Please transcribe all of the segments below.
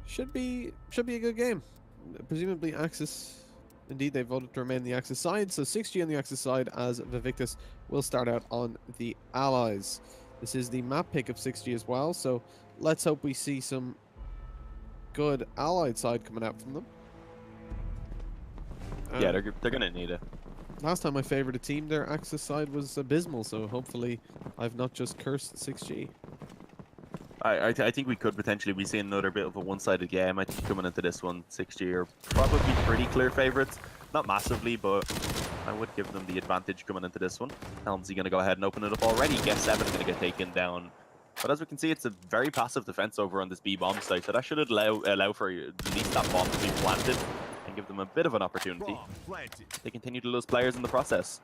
Should be a good game. Presumably Axis. Indeed, they voted to remain the Axis side, so 6G on the Axis side as Vaevictis will start out on the Allies. This is the map pick of 6G as well, so let's hope we see some good Allied side coming out from them. Yeah, they're going to need it. Last time I favoured a team, their Axis side was abysmal, so hopefully I've not just cursed 6G. I think we could potentially be seeing another bit of a one-sided game. I think coming into this one, 6G are probably pretty clear favourites. Not massively, but I would give them the advantage coming into this one. Helmsy going to go ahead and open it up already. Guess 7 going to get taken down. But as we can see, it's a very passive defense over on this B bomb site, so that should allow for at least that bomb to be planted and give them a bit of an opportunity. They continue to lose players in the process.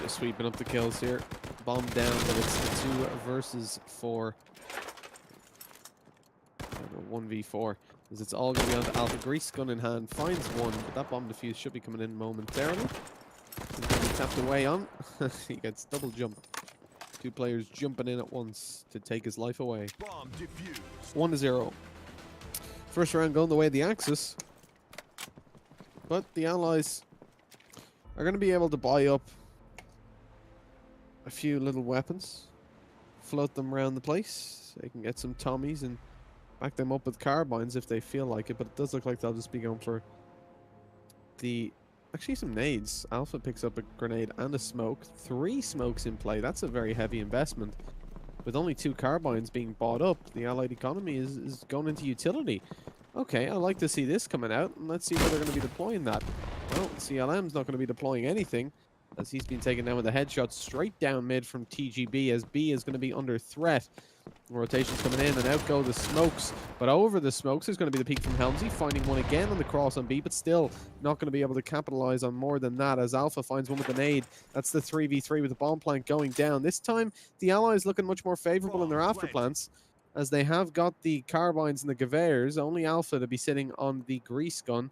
Just sweeping up the kills here. Bomb down, but it's the 2 versus 4. 1v4. As it's all going to be on to Alpha. Grease gun in hand, finds one, but that bomb defuse should be coming in momentarily. He's going to be tapped away on. He gets double jumped. 2 players jumping in at once to take his life away. 1-0. First round going the way of the Axis. But the Allies are going to be able to buy up a few little weapons. Float them around the place. They can get some Tommies and back them up with carbines if they feel like it. But it does look like they'll just be going for the... Actually, some nades. Alpha picks up a grenade and a smoke. 3 smokes in play. That's a very heavy investment. With only 2 carbines being bought up, the Allied economy is going into utility. Okay, I'd like to see this coming out, and let's see where they're going to be deploying that. Well, CLM's not going to be deploying anything, as he's been taken down with a headshot straight down mid from TGB, as B is going to be under threat. Rotations coming in, and out go the smokes. But over the smokes is going to be the peek from Helmsy, finding one again on the cross on B, but still not going to be able to capitalize on more than that, as Alpha finds one with the nade. That's the 3v3 with the bomb plant going down. This time, the Allies looking much more favorable in their after plants, as they have got the carbines and the Gewehren. Only Alpha to be sitting on the grease gun,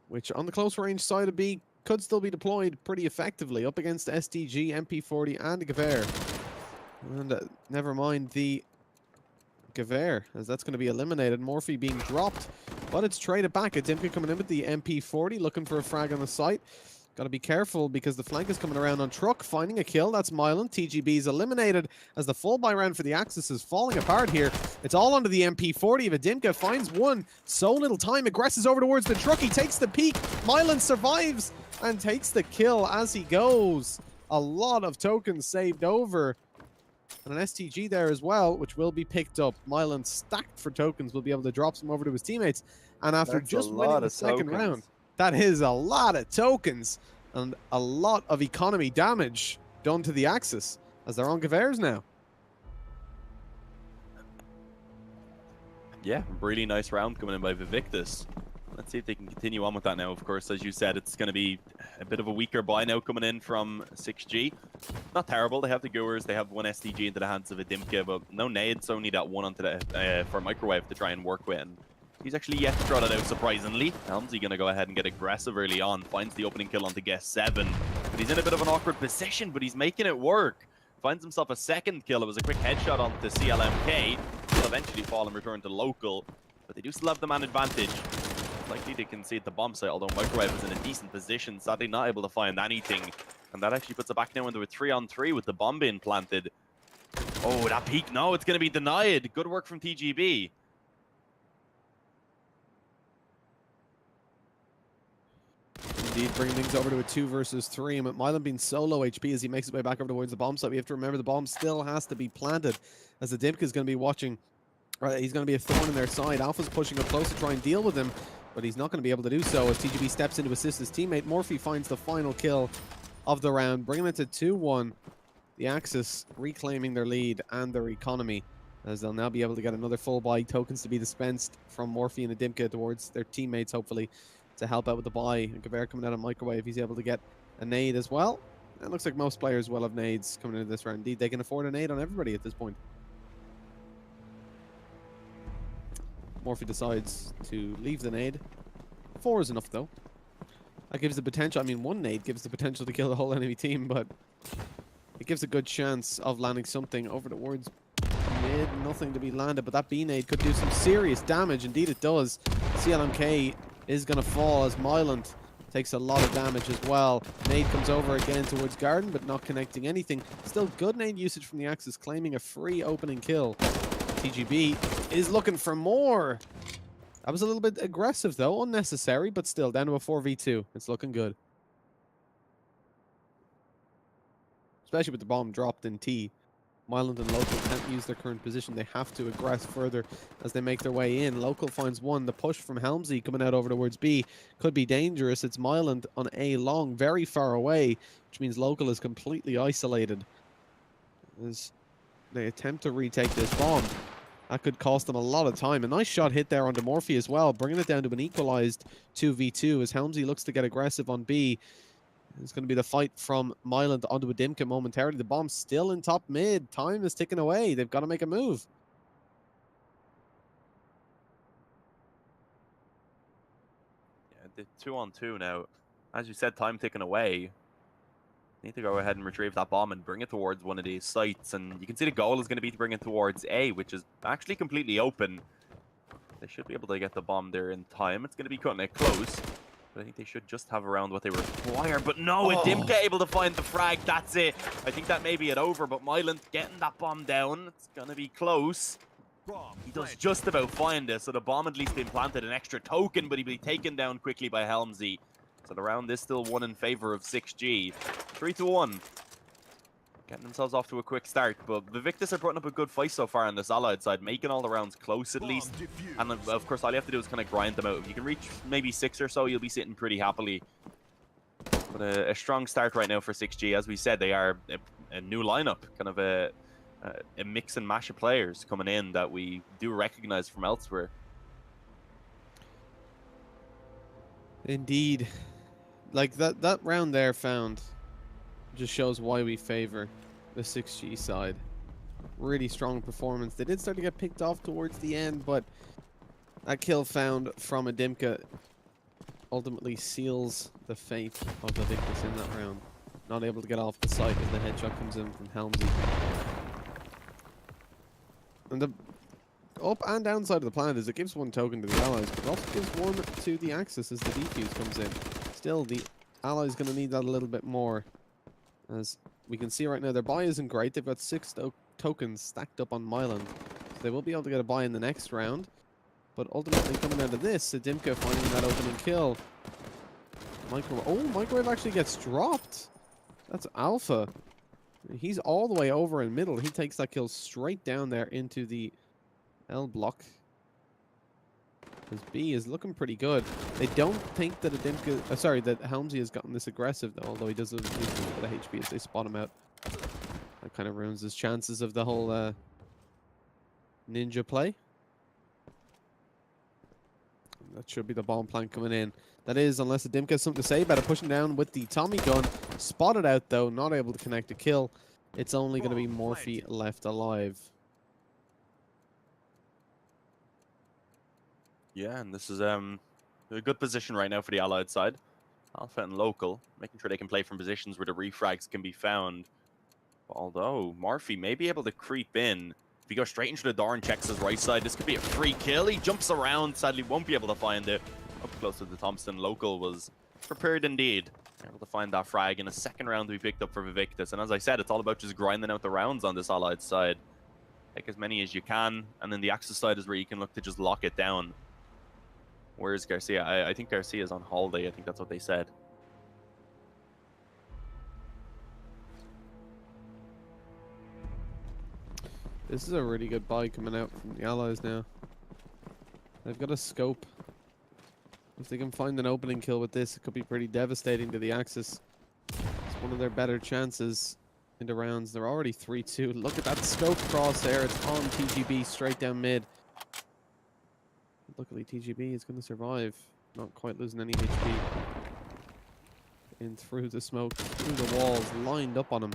which on the close range side of B could still be deployed pretty effectively up against STG, MP40, and the Gewehr. And never mind the Gewehr, as that's going to be eliminated. Morphe being dropped, but it's traded back. Adimka coming in with the MP40, looking for a frag on the site. Got to be careful because the flank is coming around on truck, finding a kill. That's Mylan. TGB is eliminated as the full buy round for the Axis is falling apart here. It's all under the MP40 of Adimka. Finds one. So little time. Aggresses over towards the truck. He takes the peak. Mylan survives and takes the kill as he goes. A lot of tokens saved over. And an STG there as well, which will be picked up. Mylan stacked for tokens, will be able to drop some over to his teammates. And after just winning the second round, that is a lot of tokens and a lot of economy damage done to the Axis, as they're on Gewehrs now. Yeah, really nice round coming in by Vaevictis. Let's see if they can continue on with that now. Of course, as you said, it's going to be a bit of a weaker buy now coming in from 6G. Not terrible. They have the goers. They have one STG into the hands of Adimka, but no nades. Only that one onto the for microwave to try and work with. And he's actually yet to throw that out, surprisingly. Helmsy going to go ahead and get aggressive early on. Finds the opening kill onto Guess 7. But he's in a bit of an awkward position, but he's making it work. Finds himself a second kill. It was a quick headshot onto CLMK. He'll eventually fall and return to local. But they do still have the man advantage. Likely they can see at the bomb site, although Microwave is in a decent position. Sadly not able to find anything. And that actually puts it back now into a 3-on-3 with the bomb being planted. Oh, that peak. No, it's going to be denied. Good work from TGB. Indeed, bringing things over to a 2 versus 3. And with Mylan being solo HP as he makes his way back over towards the bomb site, we have to remember the bomb still has to be planted, as the Dimka is going to be watching. Right, he's going to be a thorn in their side. Alpha's pushing up close to try and deal with him, but he's not going to be able to do so as TGB steps in to assist his teammate. Morphe finds the final kill of the round, bringing it to 2-1. The Axis reclaiming their lead and their economy, as they'll now be able to get another full buy, tokens to be dispensed from Morphe and Adimka towards their teammates, hopefully, to help out with the buy. And Gewehr coming out of microwave, he's able to get a nade as well. It looks like most players will have nades coming into this round. Indeed, they can afford a nade on everybody at this point. Morphe decides to leave the nade. 4 is enough, though. That gives the potential. I mean, 1 nade gives the potential to kill the whole enemy team, but it gives a good chance of landing something over towards mid. Nothing to be landed, but that B-nade could do some serious damage. Indeed it does. CLMK is going to fall as Myland takes a lot of damage as well. Nade comes over again towards Garden, but not connecting anything. Still good nade usage from the Axis, claiming a free opening kill. TGB is looking for more. That was a little bit aggressive though, unnecessary, but still down to a 4v2. It's looking good. Especially with the bomb dropped in T. Myland and Local can't use their current position. They have to aggress further as they make their way in. Local finds one. The push from Helmsy coming out over towards B could be dangerous. It's Myland on A long, very far away, which means Local is completely isolated as they attempt to retake this bomb. That could cost them a lot of time. A nice shot hit there onto Morphe as well, bringing it down to an equalized 2v2 as Helmsy looks to get aggressive on B. It's going to be the fight from Myland onto a Dimka momentarily. The bomb's still in top mid. Time is ticking away. They've got to make a move. Yeah, the 2-on-2 now. As you said, time ticking away. Need to go ahead and retrieve that bomb and bring it towards one of these sites. And you can see the goal is going to be to bring it towards A, which is actually completely open. They should be able to get the bomb there in time. It's going to be cutting it close. But I think they should just have around what they require. But no, it didn't get able to find the frag. That's it. I think that may be it over. But Myland getting that bomb down. It's going to be close. He does just about find it. So the bomb at least implanted an extra token, but he'll be taken down quickly by Helmsy. So the round is still one in favor of 6G. 3-1. Getting themselves off to a quick start, but Vaevictis are putting up a good fight so far on this Allied side, making all the rounds close at least. And of course, all you have to do is kind of grind them out. If you can reach maybe 6 or so, you'll be sitting pretty happily. But a strong start right now for 6G. As we said, they are a new lineup, kind of a mix and mash of players coming in that we do recognize from elsewhere. Indeed. Like that round there found just shows why we favor the 6G side. Really strong performance. They did start to get picked off towards the end, but that kill found from a Dimka ultimately seals the fate of the Vaevictis in that round. Not able to get off the site as the headshot comes in from Helmsy. And the up and down side of the planet is it gives one token to the Allies, but it also gives one to the Axis as the defuse comes in. Still, the Allies going to need that a little bit more. As we can see right now, their buy isn't great. They've got 6 tokens stacked up on Myland. So they will be able to get a buy in the next round. But ultimately, coming out of this, Dimka finding that opening kill. Microwave actually gets dropped. That's Alpha. He's all the way over in middle. He takes that kill straight down there into the L block. Because B is looking pretty good. They don't think that that Helmsy has gotten this aggressive though, although he does lose a bit of HP as they spot him out. That kind of ruins his chances of the whole ninja play. That should be the bomb plan coming in. That is, unless the Dimka has something to say about it, pushing down with the Tommy gun. Spotted out though, not able to connect a kill. It's only going to be Morphe left alive. Yeah, and this is a good position right now for the Allied side. Alpha and Local, making sure they can play from positions where the refrags can be found. Although, Morphe may be able to creep in. If he goes straight into the door and checks his right side, this could be a free kill. He jumps around, sadly won't be able to find it. Up close to the Thompson, Local was prepared indeed. Able to find that frag in a second round to be picked up for Vaevictis. And as I said, it's all about just grinding out the rounds on this Allied side. Take as many as you can, and then the Axis side is where you can look to just lock it down. Where's Garcia? I think Garcia's on holiday. I think that's what they said. This is a really good buy coming out from the Allies now. They've got a scope. If they can find an opening kill with this, it could be pretty devastating to the Axis. It's one of their better chances in the rounds. They're already 3-2. Look at that scope crosshair. It's on TGB straight down mid. Luckily, TGB is going to survive. Not quite losing any HP. In through the smoke, through the walls, lined up on him.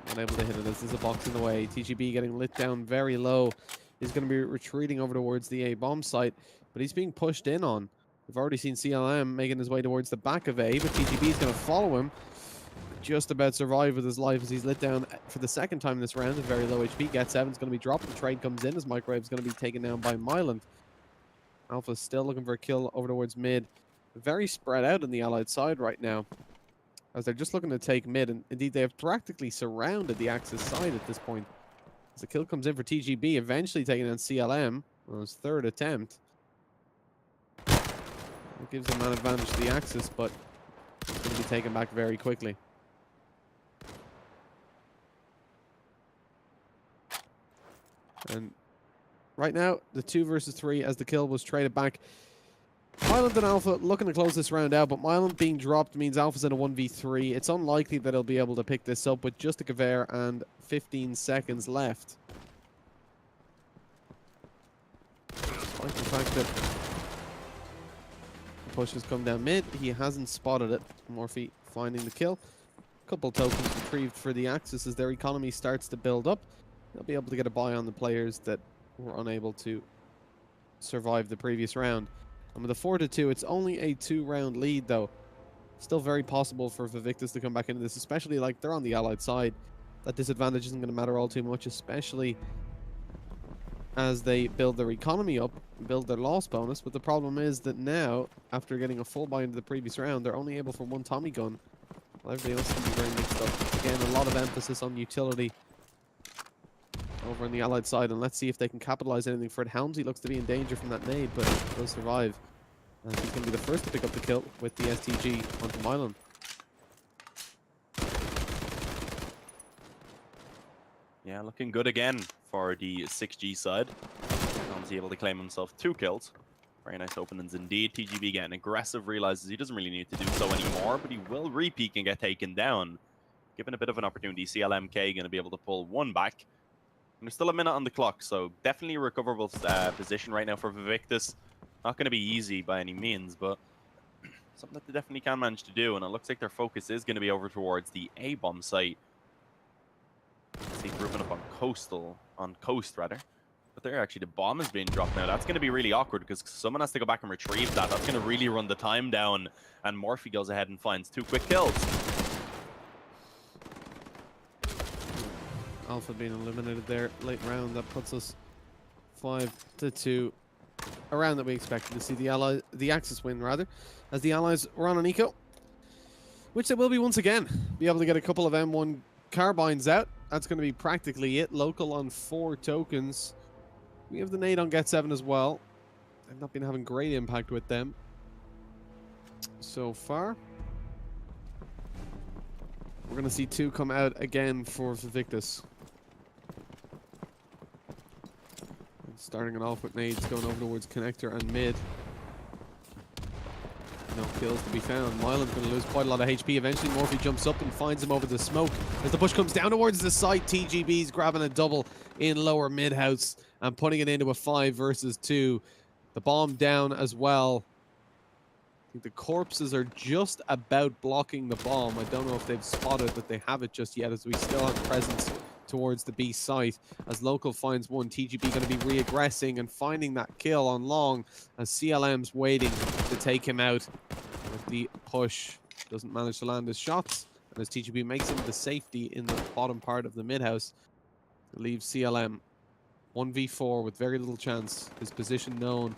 Not able to hit it as there's a box in the way. TGB getting lit down very low. He's going to be retreating over towards the A bomb site, but he's being pushed in on. We've already seen CLM making his way towards the back of A, but TGB is going to follow him. just about survived with his life as he's lit down for the second time this round at very low HP. Get 7's going to be dropped. The trade comes in as Microwave's going to be taken down by Myland. Alpha's still looking for a kill over towards mid. Very spread out on the Allied side right now, as they're just looking to take mid, and indeed they have practically surrounded the Axis side at this point. As the kill comes in for TGB, eventually taking down CLM on his third attempt. It gives him an advantage to the Axis, but it's going to be taken back very quickly. And right now, the 2 versus 3 as the kill was traded back. Myland and Alpha looking to close this round out, but Myland being dropped means Alpha's in a 1v3. It's unlikely that he'll be able to pick this up with just a Gewehr and 15 seconds left. Despite the fact that the push has come down mid, he hasn't spotted it. Morphe finding the kill. A couple tokens retrieved for the Axis as their economy starts to build up. They'll be able to get a buy on the players that were unable to survive the previous round. And with a 4-2, it's only a 2-round lead, though. Still very possible for Vaevictis to come back into this, especially like they're on the Allied side. That disadvantage isn't going to matter all too much, especially as they build their economy up, build their loss bonus. But the problem is that now, after getting a full buy into the previous round, they're only able for 1 Tommy gun. Well, everybody else can be very mixed up. Again, a lot of emphasis on utility over on the Allied side, and let's see if they can capitalize anything for it. Helmsy looks to be in danger from that nade, but will survive. And he's going to be the first to pick up the kill with the STG onto Myland. Yeah, looking good again for the 6G side. Helmsy able to claim himself 2 kills. Very nice openings indeed. TGB getting aggressive, realizes he doesn't really need to do so anymore, but he will re-peek and get taken down. Given a bit of an opportunity, CLMK going to be able to pull 1 back. And there's still a minute on the clock, so definitely a recoverable position right now for Vaevictis. Not going to be easy by any means, but something that they definitely can manage to do. And it looks like their focus is going to be over towards the A-bomb site. Let's see, grouping up on coast rather. But there, actually, the bomb is being dropped now. That's going to be really awkward because someone has to go back and retrieve that. That's going to really run the time down. And Morphe goes ahead and finds 2 quick kills. Alpha being eliminated there late round. That puts us 5-2. A round that we expected to see the Axis win, rather, as the Allies were on an eco, which they will be once again. Be able to get a couple of M1 carbines out. That's going to be practically it. Local on 4 tokens. We have the nade on Get 7 as well. I've not been having great impact with them so far. We're going to see 2 come out again for Vaevictis. Starting it off with nades going over towards connector and mid. No kills to be found. Myland's going to lose quite a lot of HP. Eventually, Morphe jumps up and finds him over the smoke. As the push comes down towards the site, TGB's grabbing a double in lower mid house and putting it into a 5 versus 2. The bomb down as well. I think the corpses are just about blocking the bomb. I don't know if they've spotted that they have it just yet, as we still have presence towards the B site. As local finds 1, TGB going to be re-aggressing and finding that kill on long, as CLM's waiting to take him out with the push. Doesn't manage to land his shots, and as TGB makes him the safety in the bottom part of the mid house, it leaves CLM 1v4 with very little chance. His position known,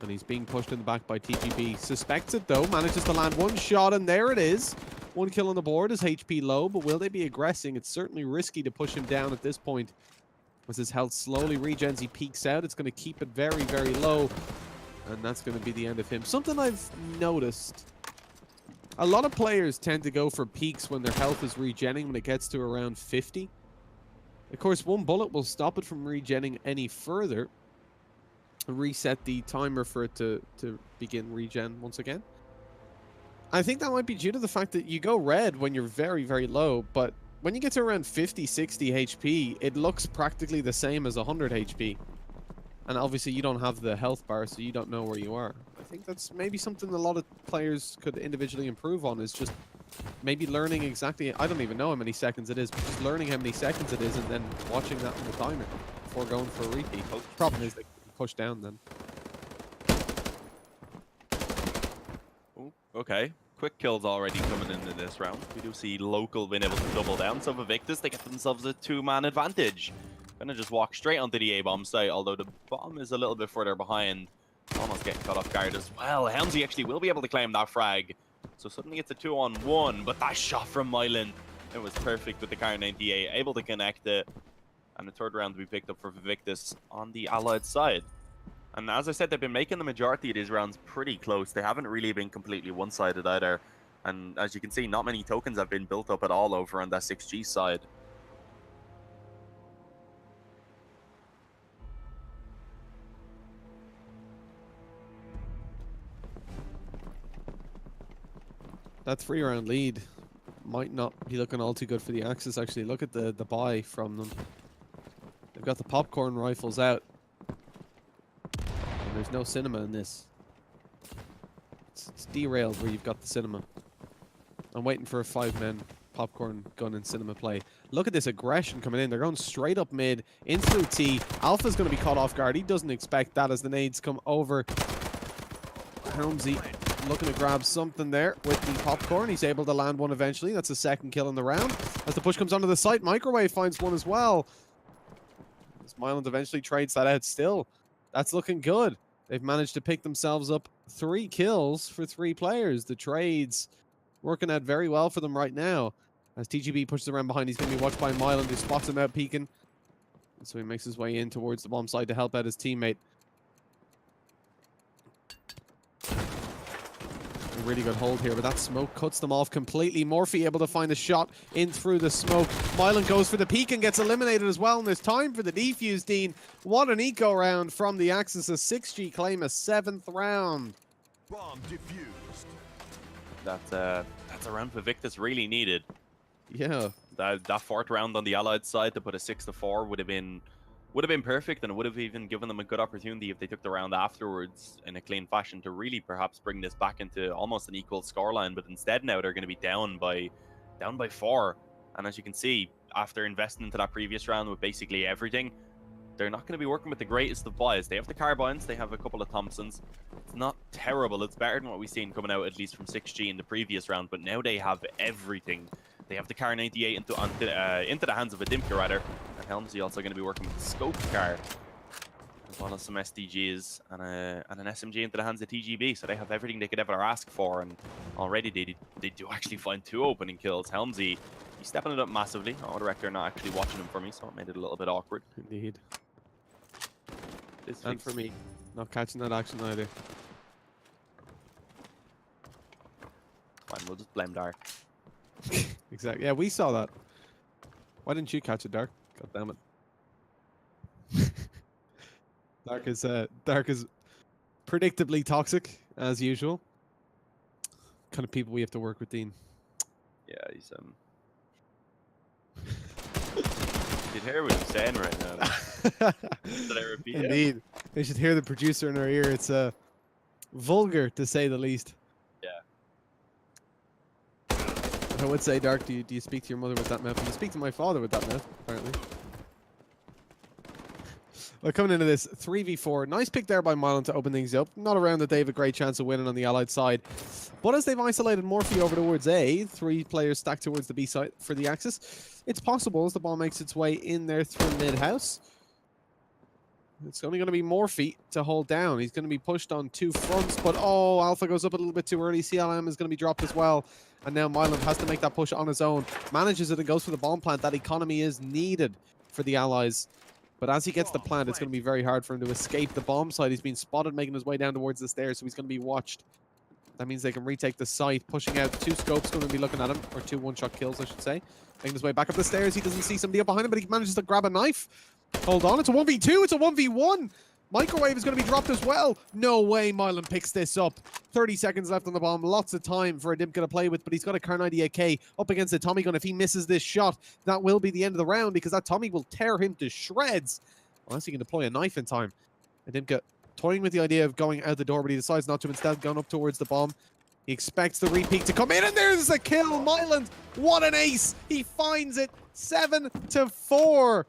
and he's being pushed in the back by TGB. Suspects it though, manages to land 1 shot, and there it is. 1 kill on the board. His HP low, but will they be aggressing? It's certainly risky to push him down at this point. As his health slowly regens, he peeks out. It's going to keep it very, very low. And that's going to be the end of him. Something I've noticed. A lot of players tend to go for peaks when their health is regenning when it gets to around 50. Of course, 1 bullet will stop it from regenning any further. And reset the timer for it to begin regen once again. I think that might be due to the fact that you go red when you're very, very low, but when you get to around 50, 60 HP, it looks practically the same as 100 HP. And obviously you don't have the health bar, so you don't know where you are. I think that's maybe something a lot of players could individually improve on, is just maybe learning exactly, I don't even know how many seconds it is, but just learning how many seconds it is and then watching that on the timer before going for a repeat. The problem is they push down then. Okay. quick kills already coming into this round. We do see Local being able to double down. So Vaevictis, they get themselves a 2-man advantage. Gonna just walk straight onto the A-bomb site, although the bomb is a little bit further behind. Almost getting caught off guard as well. Helmsy actually will be able to claim that frag. So suddenly it's a 2-on-1, but that shot from Mylan, it was perfect with the Kar 98, able to connect it. And the third round to be picked up for Vaevictis on the Allied side. And as I said, they've been making the majority of these rounds pretty close. They haven't really been completely one-sided either. And as you can see, not many tokens have been built up at all over on that 6G side. That 3-round lead might not be looking all too good for the Axis, actually. Look at the buy from them. They've got the popcorn rifles out. And there's no cinema in this. It's derailed where you've got the cinema. I'm waiting for a 5-man popcorn gun and cinema play. Look at this aggression coming in. They're going straight up mid, in through T. Alpha's going to be caught off guard. He doesn't expect that as the nades come over. Helmsy looking to grab something there with the popcorn. He's able to land one eventually. That's a 2nd kill in the round. As the push comes onto the site, Microwave finds one as well. As Myland eventually trades that out still. That's looking good. They've managed to pick themselves up 3 kills for 3 players. The trades working out very well for them right now. As TGB pushes around behind, he's going to be watched by Myland, who spots him out peeking. And so he makes his way in towards the bomb side to help out his teammate. A really good hold here, but that smoke cuts them off completely. Morphe able to find a shot in through the smoke. Mylan goes for the peek and gets eliminated as well, and there's time for the defuse, Dean. What an eco round from the Axis. A 6G claim a 7th round. Bomb defused. That's a round Vaevictis really needed. Yeah. That 4th round on the Allied side to put a 6-4 would have been perfect, and it would have even given them a good opportunity if they took the round afterwards in a clean fashion to really perhaps bring this back into almost an equal scoreline. But instead now they're going to be down by 4. And as you can see, after investing into that previous round with basically everything, they're not going to be working with the greatest of buys. They have the carbines, they have a couple of Thompsons. It's not terrible. It's better than what we've seen coming out at least from 6G in the previous round, but now they have everything. They have the Kar 98 into the hands of a Dimka rather. And Helmsy also going to be working with the Scope car, as well as some SDGs and an SMG into the hands of TGB. So they have everything they could ever ask for, and already they do actually find 2 opening kills. Helmsy, he's stepping it up massively. Auto director not actually watching him for me, so it made it a little bit awkward. Indeed. And for me, not catching that action either. Fine, we'll just blame Dark. Exactly. Yeah, we saw that. Why didn't you catch it, Dark? God damn it. Dark is predictably toxic as usual. Kind of people we have to work with, Dean. Yeah, he's You should hear what he's saying right now. Did I repeat it? Indeed. They should hear the producer in our ear. It's vulgar, to say the least. Yeah. I would say, Dark, do you speak to your mother with that mouth? You speak to my father with that mouth, apparently. Well, coming into this 3v4, nice pick there by Mylan to open things up. Not around that they have a great chance of winning on the Allied side. But as they've isolated Morphe over towards A, 3 players stacked towards the B side for the Axis, it's possible as the ball makes its way in there through mid-house. It's only going to be Morphe to hold down. He's going to be pushed on 2 fronts, but oh, Alpha goes up a little bit too early. CLM is going to be dropped as well. And now Mylan has to make that push on his own. Manages it and goes for the bomb plant. That economy is needed for the Allies. But as he gets the plant, it's going to be very hard for him to escape the bomb site. He's been spotted making his way down towards the stairs, so he's going to be watched. That means they can retake the site. Pushing out 2 scopes, going to be looking at him. Or 2 one-shot kills, I should say. Making his way back up the stairs. He doesn't see somebody up behind him, but he manages to grab a knife. Hold on, it's a 1v2, it's a 1v1. Microwave is going to be dropped as well. No way Mylan picks this up. 30 seconds left on the bomb. Lots of time for a Dimka to play with, but he's got a Kar 98K up against the Tommy gun. If he misses this shot, that will be the end of the round because that Tommy will tear him to shreds. Unless he can deploy a knife in time. And Dimka toying with the idea of going out the door, but he decides not to, instead going up towards the bomb. He expects the repeat to come in, and there's a kill. Mylan, what an ace. He finds it. 7-4.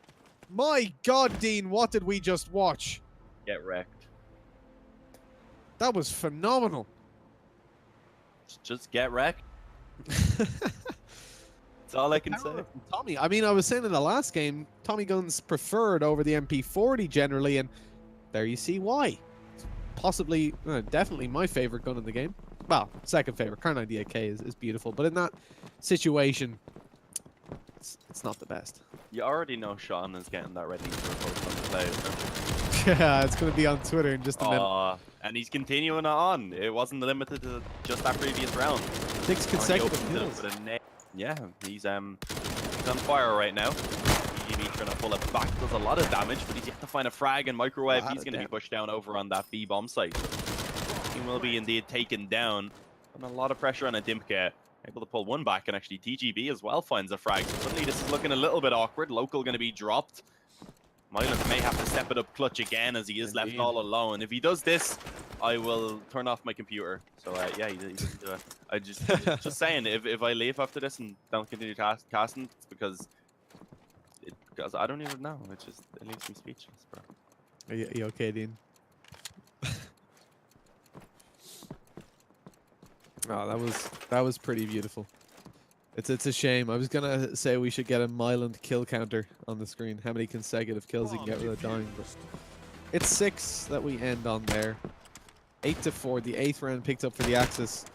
My God, Dean, what did we just watch? Get wrecked. That was phenomenal. just get wrecked. That's all I can say. Tommy, I mean, I was saying in the last game, Tommy guns preferred over the MP40 generally, and there you see why. Possibly, definitely my favorite gun in the game. Well, second favorite. Kar 98K is beautiful, but in that situation, it's not the best. You already know Sean is getting that ready for post on the cloud. Yeah, it's going to be on Twitter in just a minute. And he's continuing it on. It wasn't limited to just that previous round. 6 consecutive kills. Yeah, he's on fire right now. TGB trying to pull it back, does a lot of damage, but he's yet to find a frag and microwave. He's going to be pushed down over on that B bomb site. He will be indeed taken down. And a lot of pressure on a Dimka. Able to pull one back, and actually TGB as well finds a frag. Suddenly this is looking a little bit awkward. Local going to be dropped. Myland may have to step it up clutch again as he is left all alone. If he does this, I will turn off my computer. So yeah, he doesn't do it. I just saying, if I leave after this and don't continue casting, it's because I don't even know. It leaves me speechless, bro. Are you okay, Dean? Oh, that was pretty beautiful. It's a shame. I was gonna say we should get a Myland kill counter on the screen. How many consecutive kills he can get without dying. But it's 6 that we end on there. 8-4. The 8th round picked up for the Axis.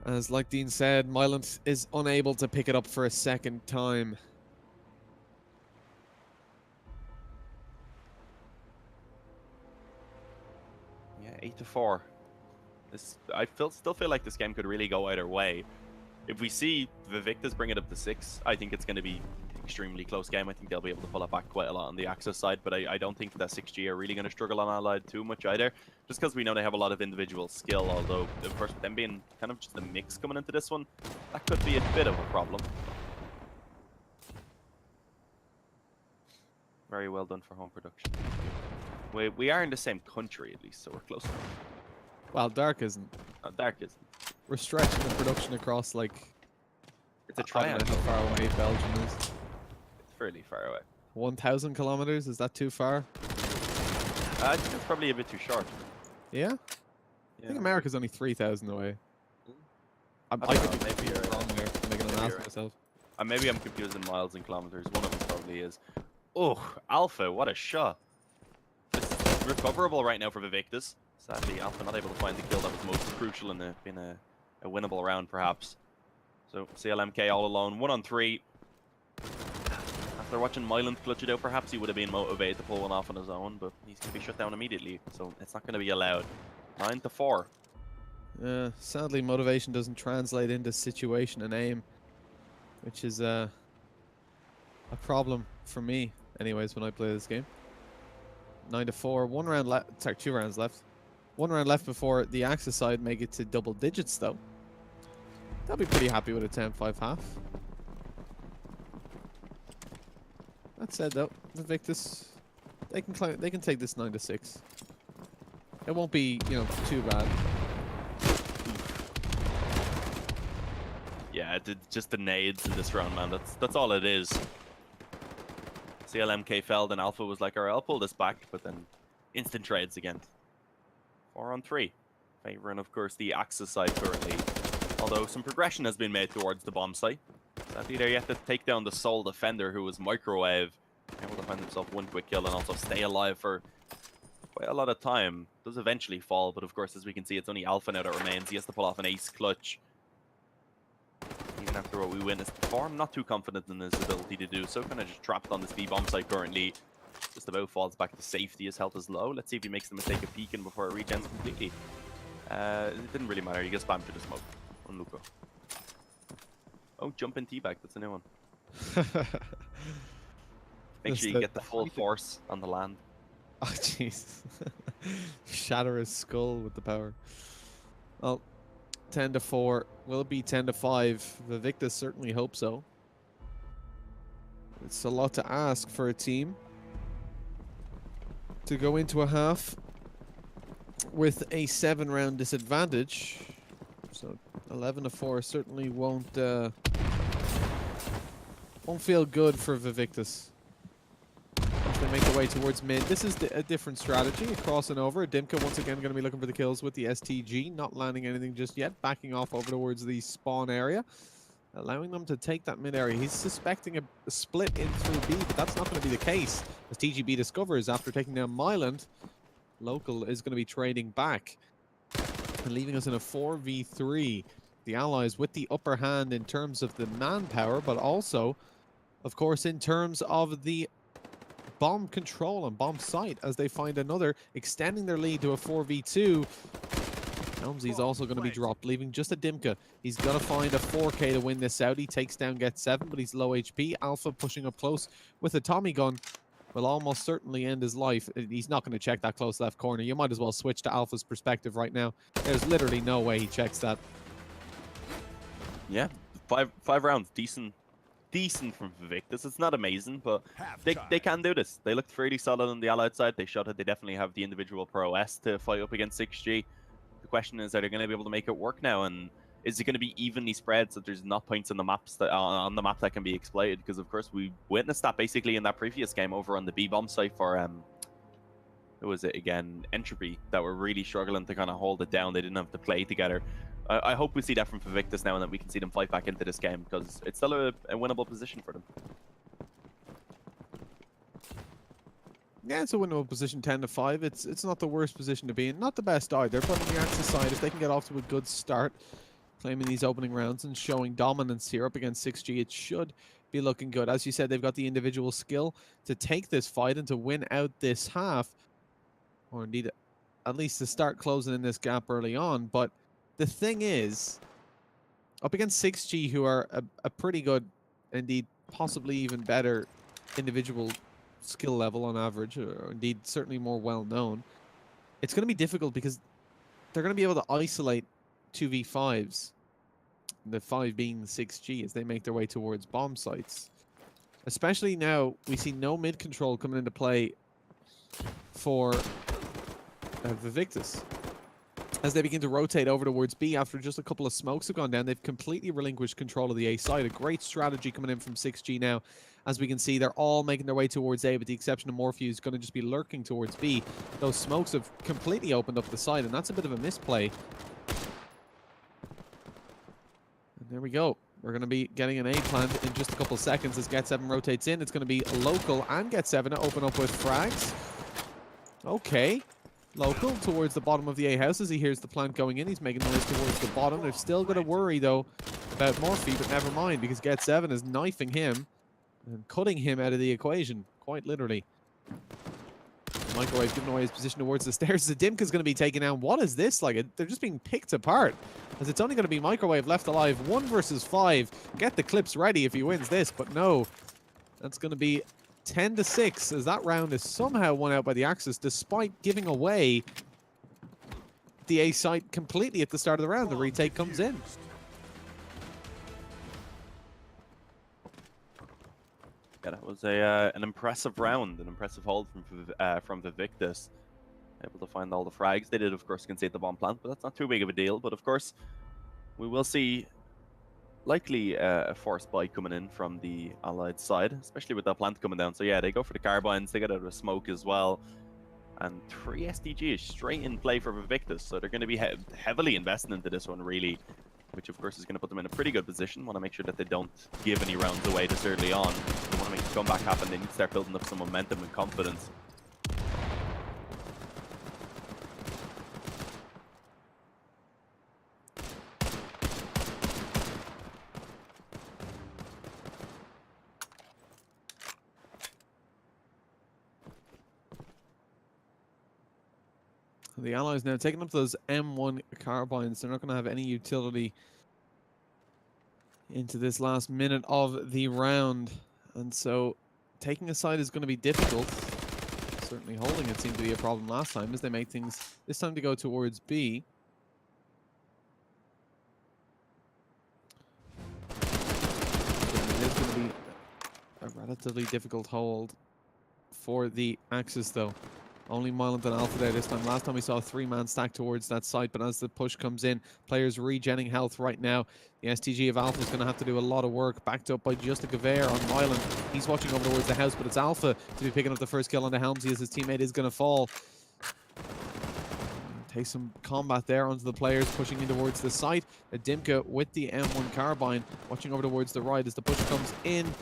As like Dean said, Myland is unable to pick it up for a second time. Yeah, 8-4. I still feel like this game could really go either way. If we see Vaevictis bring it up to 6, I think it's going to be an extremely close game. I think they'll be able to pull it back quite a lot on the Axis side, but I don't think that 6G are really going to struggle on Allied too much either, just because we know they have a lot of individual skill, although, of course, with them being kind of just a mix coming into this one, that could be a bit of a problem. Very well done for home production. We are in the same country, at least, so we're close enough. Well, Dark isn't. No, Dark isn't. We're stretching the production across, like... It's a triangle. How far away Belgium is. It's fairly far away. 1,000 kilometers? Is that too far? I think it's probably a bit too short. Yeah? I think America's only 3,000 away. I could be maybe you're wrong there. I'm making an ass of myself. Maybe I'm confusing miles and kilometers. One of them probably is. Oh, Alpha, what a shot. This is recoverable right now for Vaevictis. Sadly, Alpha not able to find the kill that was most crucial in being a winnable round, perhaps. So, CLMK all alone, 1-on-3. After watching Myland clutch it out, perhaps he would have been motivated to pull one off on his own, but he's going to be shut down immediately, so it's not going to be allowed. 9-4. Sadly, motivation doesn't translate into situation and aim, which is a problem for me, anyways, when I play this game. 9-4. 1 round left. Sorry, 2 rounds left. 1 round left before the Axis side make it to double digits, though. They'll be pretty happy with a 10-5 half. That said, though, Vaevictis, they can take this 9-6. It won't be, too bad. Yeah, just the nades in this round, man. That's all it is. CLMK fell, and Alpha was like, alright, I'll pull this back, but then instant trades again. 4-on-3. Favoring, of course, the Axis side currently. Although some progression has been made towards the bomb site. Sadly, they're yet to take down the sole defender, who was Microwave. Able to find himself 1 quick kill and also stay alive for quite a lot of time. Does eventually fall, but of course, as we can see, it's only Alpha now that remains. He has to pull off an ace clutch. Even after what we witnessed before, I'm not too confident in his ability to do so. Kind of just trapped on this B bomb site currently. Just about falls back to safety. His health is low. Let's see if he makes the mistake of peeking before it regens completely. It didn't really matter. He gets spammed through the smoke. On Luco. Oh, jump in teabag. That's a new one. Make sure you get the full force on the land. Oh, jeez. Shatter his skull with the power. Well, 10-4. Will it be 10-5? Vaevictis certainly hope so. It's a lot to ask for a team to go into a half with a 7-round disadvantage. So 11-4 certainly won't feel good for Vaevictis. Once they to make their way towards mid. This is a different strategy, crossing over. Dimka once again going to be looking for the kills with the STG, not landing anything just yet, backing off over towards the spawn area, allowing them to take that mid area. He's suspecting a split in through B, but that's not going to be the case, as TGB discovers after taking down Myland, Local is going to be trading back and leaving us in a 4v3. The Allies with the upper hand in terms of the manpower, but also, of course, in terms of the bomb control and bomb sight, as they find another, extending their lead to a 4v2. Helmsy's also going to be dropped, leaving just a Dimka. He's got to find a 4k to win this out. He takes down Get 7, but he's low HP. Alpha pushing up close with a Tommy gun will almost certainly end his life. He's not going to check that close left corner. You might as well switch to Alpha's perspective right now. There's literally no way he checks that. Yeah, five rounds, decent from Vaevictis. It's not amazing, but they can do this. They looked fairly solid on the Allied side. They showed that they definitely have the individual prowess to fight up against 6G. The question is, are they going to be able to make it work now? And is it going to be evenly spread so there's not points on the maps that on the map that can be exploited? Because of course we witnessed that basically in that previous game over on the B bomb site for who was it again? Entropy, that were really struggling to kind of hold it down. They didn't have to play together. I hope we see that from Vaevictis now, and that we can see them fight back into this game, because it's still a winnable position for them. Yeah, it's a winnable position, 10-5. It's not the worst position to be in, not the best either. But on the Axis side, if they can get off to a good start, claiming these opening rounds and showing dominance here up against 6G, it should be looking good. As you said, they've got the individual skill to take this fight and to win out this half, or indeed at least to start closing in this gap early on. But the thing is, up against 6G, who are a pretty good, indeed possibly even better individual skill level on average, or indeed certainly more well known, it's going to be difficult because they're going to be able to isolate 2v5s, the 5 being the 6G, as they make their way towards bomb sites. Especially now, we see no mid control coming into play for Vaevictis. As they begin to rotate over towards B after just a couple of smokes have gone down, they've completely relinquished control of the A side. A great strategy coming in from 6G now. As we can see, they're all making their way towards A, with the exception of Morphew, who's going to just be lurking towards B. Those smokes have completely opened up the side, and that's a bit of a misplay. And there we go. We're going to be getting an A plant in just a couple of seconds as Get 7 rotates in. It's going to be Local and Get 7 to open up with frags. Okay. Local towards the bottom of the A house as he hears the plant going in. He's making noise towards the bottom. They've still got to worry, though, about Morphe, but never mind, because Get 7 is knifing him and cutting him out of the equation, quite literally. Microwave giving away his position towards the stairs. Zadimka's going to be taken down. What is this like? They're just being picked apart, as it's only going to be Microwave left alive. 1 versus 5. Get the clips ready if he wins this, but no. That's going to be 10-6, as that round is somehow won out by the Axis, despite giving away the A site completely at the start of the round. The retake comes in. Yeah, that was an impressive round, an impressive hold from Vaevictis. Able to find all the frags. They did, of course, concede the bomb plant, but that's not too big of a deal. But of course, we will see likely a force buy coming in from the Allied side, especially with that plant coming down. So yeah, they go for the carbines, they get out of smoke as well. And 3 SDG is straight in play for Vaevictis, so they're going to be heavily investing into this one, really, which of course is going to put them in a pretty good position. Want to make sure that they don't give any rounds away this early on. They want to make the comeback happen. They need to start building up some momentum and confidence. The Allies now taking up those M1 carbines. They're not going to have any utility into this last minute of the round. And so taking a side is going to be difficult. Certainly holding it seemed to be a problem last time, as they make things this time to go towards B. It is going to be a relatively difficult hold for the Axis, though. Only Myland and Alpha there this time. Last time we saw a 3-man stack towards that site, but as the push comes in, players regenning health right now. The STG of Alpha is going to have to do a lot of work, backed up by just a Gaver on Myland. He's watching over towards the house, but it's Alpha to be picking up the first kill on the Helmsy as his teammate is going to fall. Take some combat there onto the players pushing in towards the site. Dimka with the M1 carbine, watching over towards the right as the push comes in.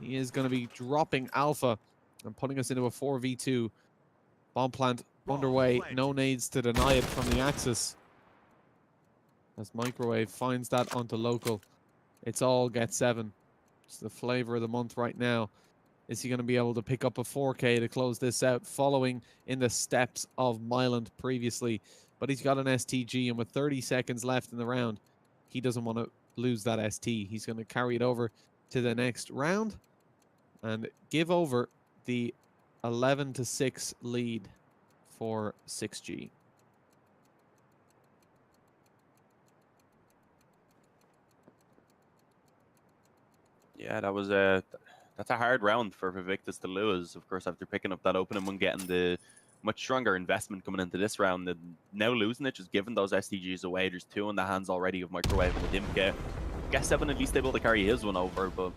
He is going to be dropping Alpha and putting us into a 4v2. Bomb plant underway. No nades to deny it from the Axis. As Microwave finds that onto local. It's all get 7. It's the flavor of the month right now. Is he going to be able to pick up a 4K to close this out, following in the steps of Myland previously? But he's got an STG, and with 30 seconds left in the round, he doesn't want to lose that ST. He's going to carry it over to the next round and give over the 11-6 lead for 6G. Yeah, that was that's a hard round for Vaevictis to lose. Of course, after picking up that opening one, getting the much stronger investment coming into this round, and now losing it, just giving those STGs away. There's 2 in the hands already of Microwave and the Dimka. Guess 7 at least able to carry his one over, but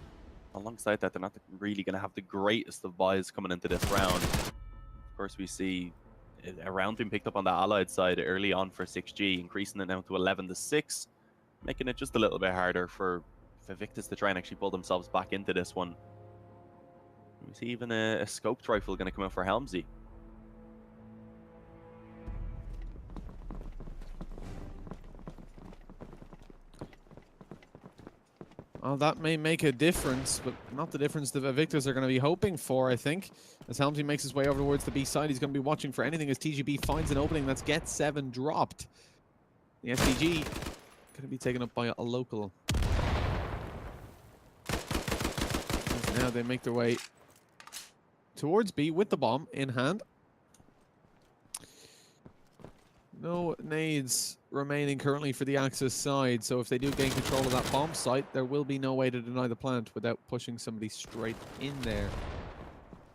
alongside that, they're not really going to have the greatest of buys coming into this round. Of course, we see a round being picked up on the Allied side early on for 6G, increasing it now to 11-6, making it just a little bit harder for Vaevictis to try and actually pull themselves back into this one. We see even a scoped rifle going to come out for Helmsy. Well, that may make a difference, but not the difference the Vaevictis are going to be hoping for, I think. As Helmsy makes his way over towards the B side, he's going to be watching for anything as TGB finds an opening. That's get 7 dropped. The SDG going to be taken up by a local. As now they make their way towards B with the bomb in hand. No nades remaining currently for the Axis side, so if they do gain control of that bomb site, there will be no way to deny the plant without pushing somebody straight in there.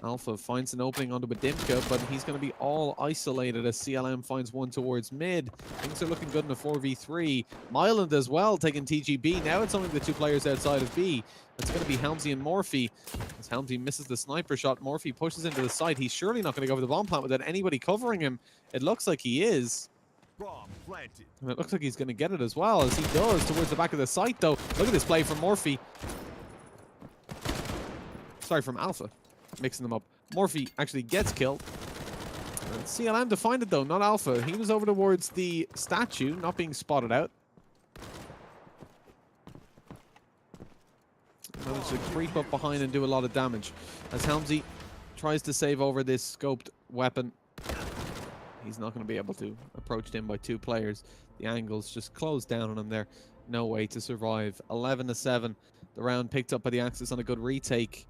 Alpha finds an opening onto Dimka, but he's going to be all isolated as CLM finds one towards mid. Things are looking good in a 4v3. Myland as well taking TGB. Now it's only the 2 players outside of B. It's going to be Helmsy and Morphy. As Helmsy misses the sniper shot, Morphy pushes into the site. He's surely not going to go for the bomb plant without anybody covering him. It looks like he is. Bomb planted. And it looks like he's going to get it as well, as he does towards the back of the site, though. Look at this play from Morphy. Sorry, from Alpha. Mixing them up. Morphy actually gets killed. And CLM to find it, though, not Alpha. He was over towards the statue, not being spotted out. Managed to creep up behind and do a lot of damage. As Helmsy tries to save over this scoped weapon. He's not going to be able to. Approached in by 2 players. The angles just closed down on him there. No way to survive. 11-7. The round picked up by the Axis on a good retake.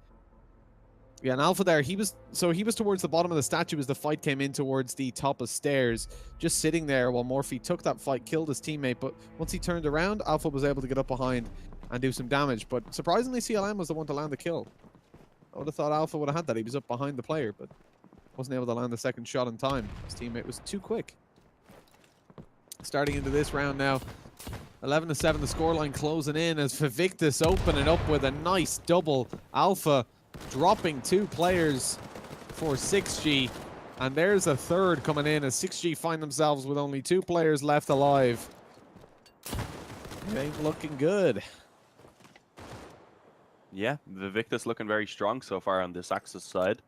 Yeah, and Alpha there, he was towards the bottom of the statue as the fight came in towards the top of stairs, just sitting there while Morphy took that fight, killed his teammate, but once he turned around, Alpha was able to get up behind and do some damage, but surprisingly CLM was the one to land the kill. I would have thought Alpha would have had that. He was up behind the player, but wasn't able to land the second shot in time. His teammate was too quick. Starting into this round now, 11-7, the scoreline closing in as Vaevictis opening up with a nice double. Alpha dropping 2 players for 6G, and there's a third coming in as 6G find themselves with only 2 players left alive. It ain't looking good. Yeah, Vaevictis looking very strong so far on this Axis side.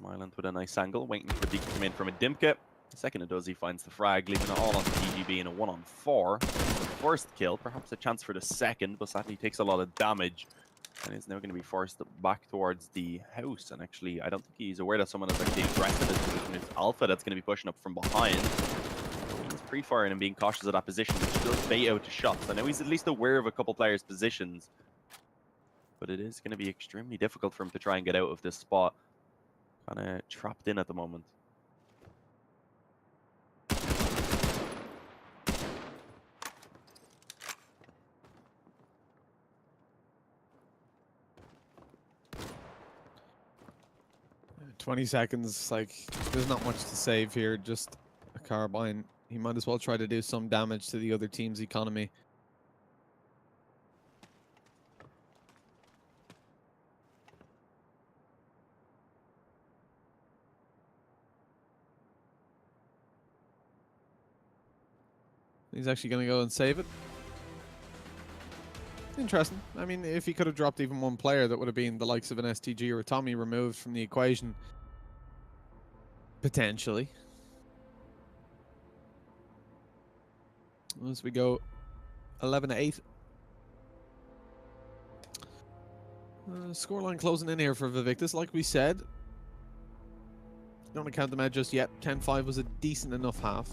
Myland with a nice angle, waiting for D to come in from a Dimka. The second it does, he finds the frag, leaving it all on the TGB in a 1-on-4. First kill, perhaps a chance for the second, but sadly takes a lot of damage. And is now going to be forced back towards the house. And actually, I don't think he's aware that someone is actually aggressive in this position. It's Alpha that's going to be pushing up from behind. He's pre-firing and being cautious of that position, which does bait out to shots. I know he's at least aware of a couple players' positions. But it is going to be extremely difficult for him to try and get out of this spot. Kind of trapped in at the moment. 20 seconds, like, there's not much to save here, just a carbine. He might as well try to do some damage to the other team's economy. He's actually going to go and save it. Interesting. I mean, if he could have dropped even one player, that would have been the likes of an STG or a Tommy removed from the equation. Potentially. As we go 11-8. Scoreline closing in here for Vaevictis. Like we said, don't want to count them out just yet. 10-5 was a decent enough half.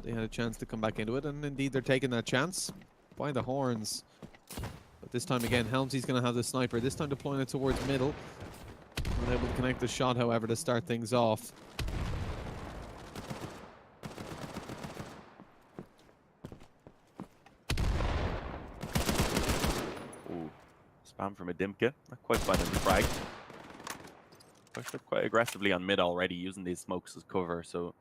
They had a chance to come back into it, and indeed they're taking that chance by the horns. But this time again, Helmsy's going to have the sniper. This time deploying it towards middle. Not able to connect the shot, however, to start things off. Ooh, spam from a Dimka. Not quite finding the frag. Pushed up quite aggressively on mid already, using these smokes as cover, so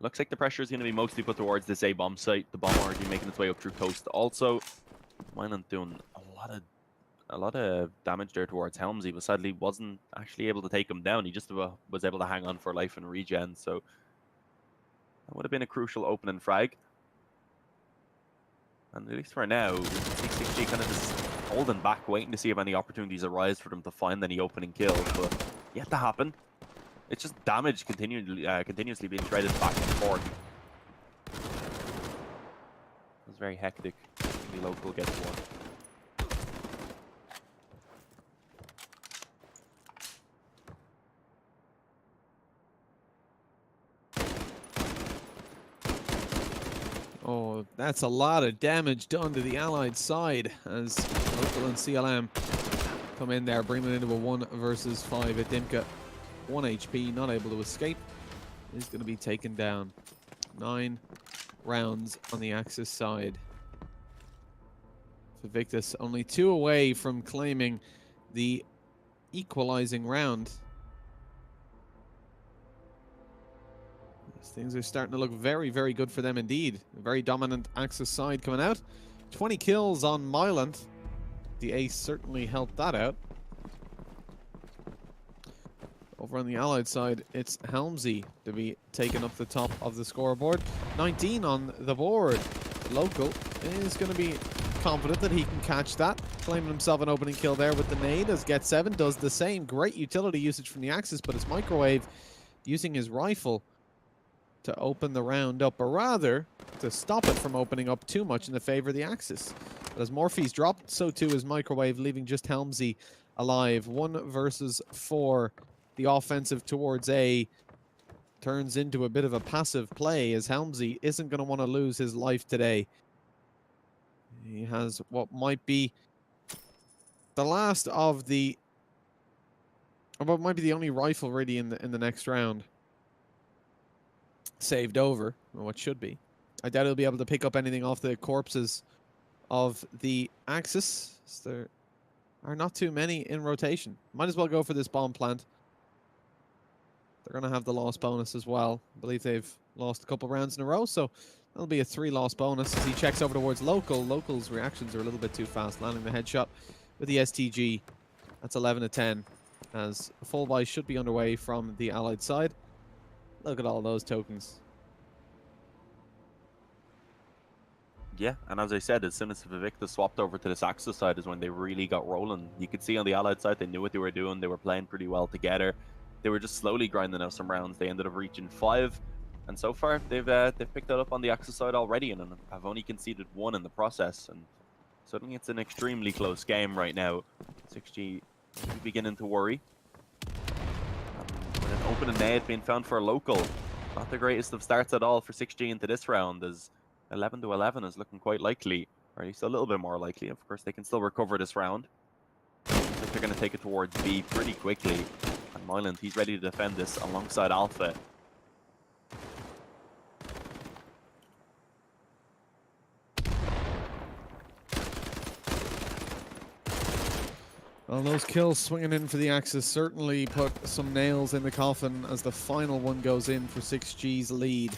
looks like the pressure is going to be mostly put towards this A bomb site. The bomb already making its way up through coast. Also, Myland doing a lot of damage there towards Helmsy, but sadly wasn't actually able to take him down. He just was able to hang on for life and regen, so that would have been a crucial opening frag. And at least for now, 6G kind of just holding back, waiting to see if any opportunities arise for them to find any opening kills, but yet to happen. It's just damage continuously being traded back and forth. It was very hectic. The local gets one. Oh, that's a lot of damage done to the Allied side as Local and CLM come in there, bringing it into a 1 versus 5 at Dimka. 1 HP, not able to escape. Is going to be taken down. 9 rounds on the Axis side. Vaevictis only 2 away from claiming the equalizing round. Things are starting to look very, very good for them indeed. A very dominant Axis side coming out. 20 kills on Myland. The ace certainly helped that out. Over on the Allied side, it's Helmsy to be taken up the top of the scoreboard. 19 on the board. Local is going to be confident that he can catch that. Claiming himself an opening kill there with the nade, as Get 7 does the same. Great utility usage from the Axis, but it's Microwave using his rifle to open the round up, or rather, to stop it from opening up too much in the favor of the Axis. But as Morphe's dropped, so too is Microwave, leaving just Helmsy alive. 1 versus 4. The offensive towards A turns into a bit of a passive play, as Helmsy isn't going to want to lose his life today. He has what might be the last of the, or what might be the only rifle really in the next round saved over, or what should be. I doubt he'll be able to pick up anything off the corpses of the Axis. There are not too many in rotation. Might as well go for this bomb plant. They're going to have the loss bonus as well. I believe they've lost a couple rounds in a row, so that'll be a 3 loss bonus as he checks over towards Local. Local's reactions are a little bit too fast, landing the headshot with the STG. That's 11-10, as a full buy should be underway from the Allied side. Look at all those tokens. Yeah, and as I said, as soon as Vaevictis swapped over to this Axis side is when they really got rolling. You could see on the Allied side, they knew what they were doing. They were playing pretty well together. They were just slowly grinding out some rounds. They ended up reaching 5, and so far they've picked that up on the Axis side already, and have only conceded 1 in the process. And suddenly it's an extremely close game right now. 6G beginning to worry. With an opening nade being found for a Local, not the greatest of starts at all for 6G into this round, as 11-11 is looking quite likely, or at least a little bit more likely. Of course, they can still recover this round. Looks like they're going to take it towards B pretty quickly. And Myland, he's ready to defend this alongside Alpha. Well, those kills swinging in for the Axis certainly put some nails in the coffin as the final one goes in for 6G's lead.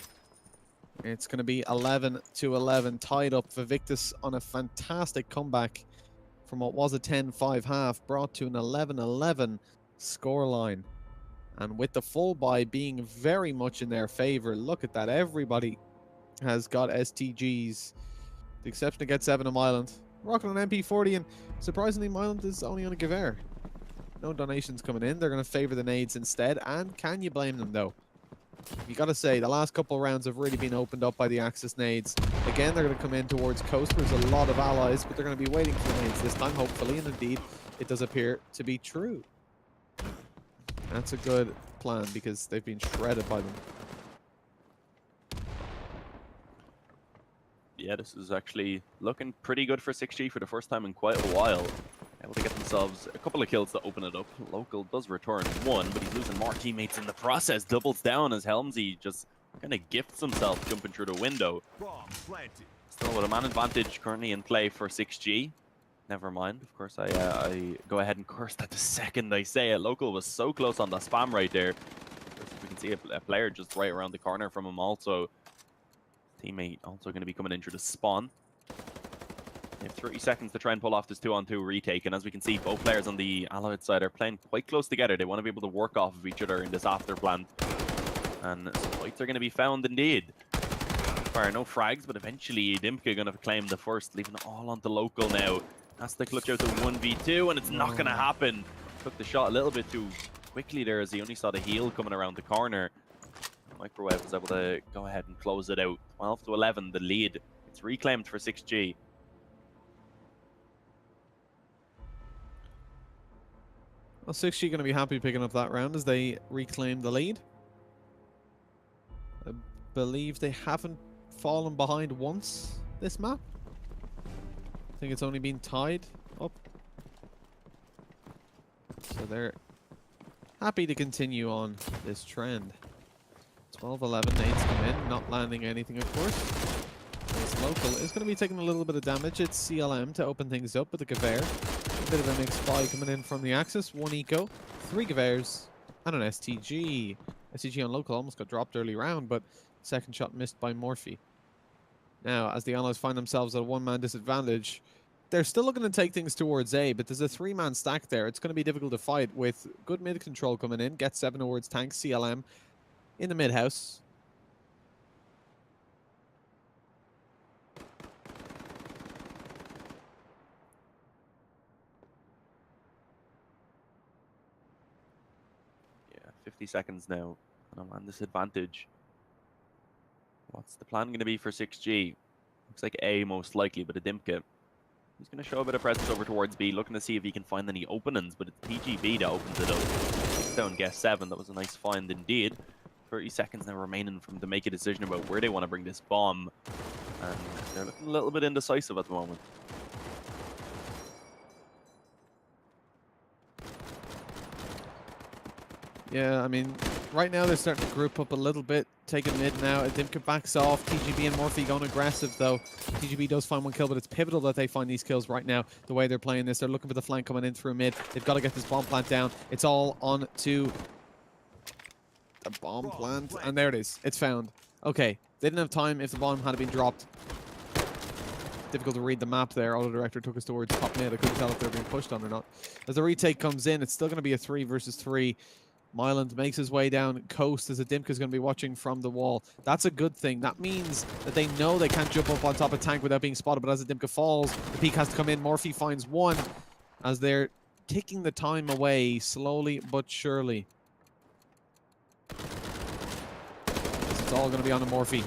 It's going to be 11-11, tied up. Vaevictis on a fantastic comeback from what was a 10-5 half, brought to an 11-11 scoreline. And with the full buy being very much in their favor, look at that. Everybody has got STGs. The exception of Get 7 on Myland. Rocking on MP40, and surprisingly, Myland is only on a Gewehr. No donations coming in. They're going to favor the nades instead. And can you blame them, though? You got to say, the last couple of rounds have really been opened up by the Axis nades. Again, they're going to come in towards Coast. There's a lot of allies, but they're going to be waiting for the nades this time, hopefully. And indeed, it does appear to be true. That's a good plan because they've been shredded by them. Yeah, this is actually looking pretty good for 6G for the first time in quite a while. Able to get themselves a couple of kills to open it up. Local does return one, but he's losing more teammates in the process. Doubles down as Helmsy just kind of gifts himself jumping through the window. Bomb planted. Still with a man advantage currently in play for 6G. Never mind. Of course, I go ahead and curse that the second I say it. Local was so close on the spam right there. We can see a player just right around the corner from him also. Teammate also going to be coming in through the spawn. They have 30 seconds to try and pull off this 2-on-2 retake, and as we can see, both players on the Allied side are playing quite close together. They want to be able to work off of each other in this after plan, and some fights are going to be found indeed. Fire, no frags, but eventually Dimka going to claim the first, leaving it all onto Local now. Has to clutch out the 1v2, and it's not going to happen. Took the shot a little bit too quickly there as he only saw the heel coming around the corner. Microwave was able to go ahead and close it out. 12-11, the lead. It's reclaimed for 6G. Well, 6G going to be happy picking up that round as they reclaim the lead. I believe they haven't fallen behind once this map. I think it's only been tied up. So they're happy to continue on this trend. 12-11, nades come in, not landing anything, of course. This Local is going to be taking a little bit of damage. It's CLM to open things up with the Gewehr. A bit of a mixed buy coming in from the Axis. 1 eco, 3 Gewehrs, and an STG. STG on Local almost got dropped early round, but second shot missed by Morphe. Now, as the Allies find themselves at a one-man disadvantage, they're still looking to take things towards A, but there's a 3-man stack there. It's going to be difficult to fight with good mid control coming in. Get 7 towards tank, CLM in the mid house. Yeah, 50 seconds now, and I'm on disadvantage. What's the plan going to be for 6G? Looks like A most likely, but a Dimka. He's going to show a bit of presence over towards B, looking to see if he can find any openings, but it's PGB that opens it up. Takes down Guess 7, that was a nice find indeed. 30 seconds now remaining for them to make a decision about where they want to bring this bomb. And they're looking a little bit indecisive at the moment. Yeah, I mean, right now they're starting to group up a little bit. Taking mid now. Dimka backs off. TGB and Morphe going aggressive, though. TGB does find 1 kill, but it's pivotal that they find these kills right now. The way they're playing this, they're looking for the flank coming in through mid. They've got to get this bomb plant down. It's all on to the bomb plant, and there it is. It's found. Okay, they didn't have time if the bomb had been dropped. Difficult to read the map there. Auto director took us towards top mid. I couldn't tell if they were being pushed on or not. As the retake comes in, it's still going to be a 3 versus 3. Myland makes his way down coast as a Dimka's going to be watching from the wall. That's a good thing. That means that they know they can't jump up on top of tank without being spotted, but as the Dimka falls, the peak has to come in. Morphe finds 1 as they're ticking the time away slowly but surely. It's all going to be on the Morphe.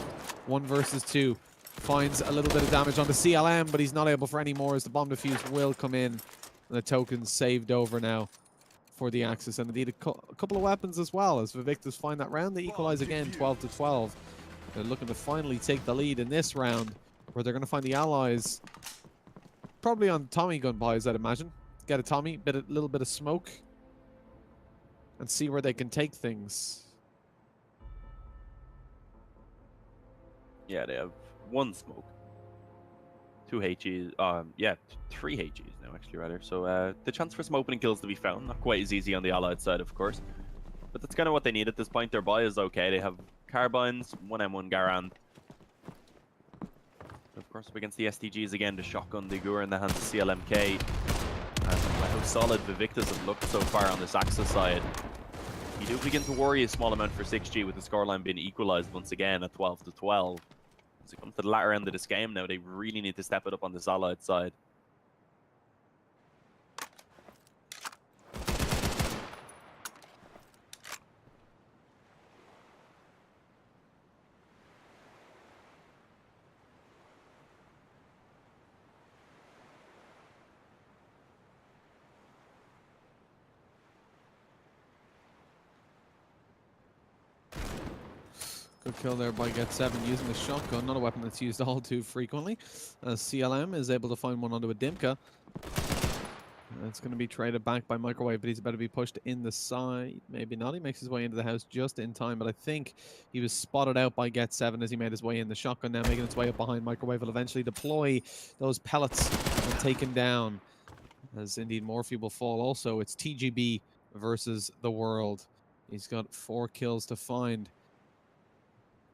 1 versus 2. Finds a little bit of damage on the CLM, but he's not able for any more as the bomb defuse will come in. And the token's saved over now for the Axis, and indeed a couple of weapons as well as Vaevictis find that round. They equalize again 12-12. They're looking to finally take the lead in this round, where they're going to find the Allies probably on Tommy gun buys, I'd imagine. Get a Tommy, a little bit of smoke, and see where they can take things. Yeah, they have 1 smoke. 2 HEs, yeah, 3 HEs now, actually, rather. So the chance for some opening kills to be found, not quite as easy on the Allied side, of course. But that's kind of what they need at this point. Their buy is okay. They have carbines, 1M1 Garand. Of course, up against the STGs again, the shotgun, the Gur in the hands of CLMK. And how solid Vaevictis have looked so far on this Axis side. You do begin to worry a small amount for 6G with the scoreline being equalized once again at 12-12. As it comes to the latter end of this game now, they really need to step it up on this Allied side. Good kill there by Get7 using the shotgun, not a weapon that's used all too frequently. As CLM is able to find one onto a Dimka. It's going to be traded back by Microwave, but he's about to be pushed in the side. Maybe not. He makes his way into the house just in time, but I think he was spotted out by Get7 as he made his way in. The shotgun now making its way up behind Microwave. Will eventually deploy those pellets and take him down. As indeed Morphe will fall also. It's TGB versus the world. He's got 4 kills to find.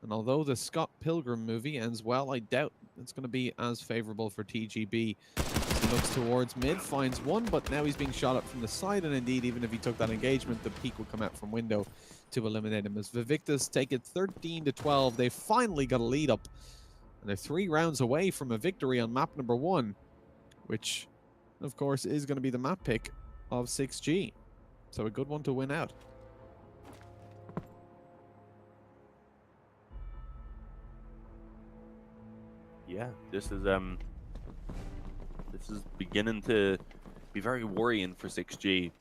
And although the Scott Pilgrim movie ends well, I doubt it's going to be as favorable for TGB. He looks towards mid, finds one, but now he's being shot up from the side, and indeed, even if he took that engagement, the peak would come out from window to eliminate him. As Vaevictis take it 13-12, they finally got a lead up, and they're 3 rounds away from a victory on map number 1, which, of course, is going to be the map pick of 6G. So a good one to win out. Yeah, this is beginning to be very worrying for 6G.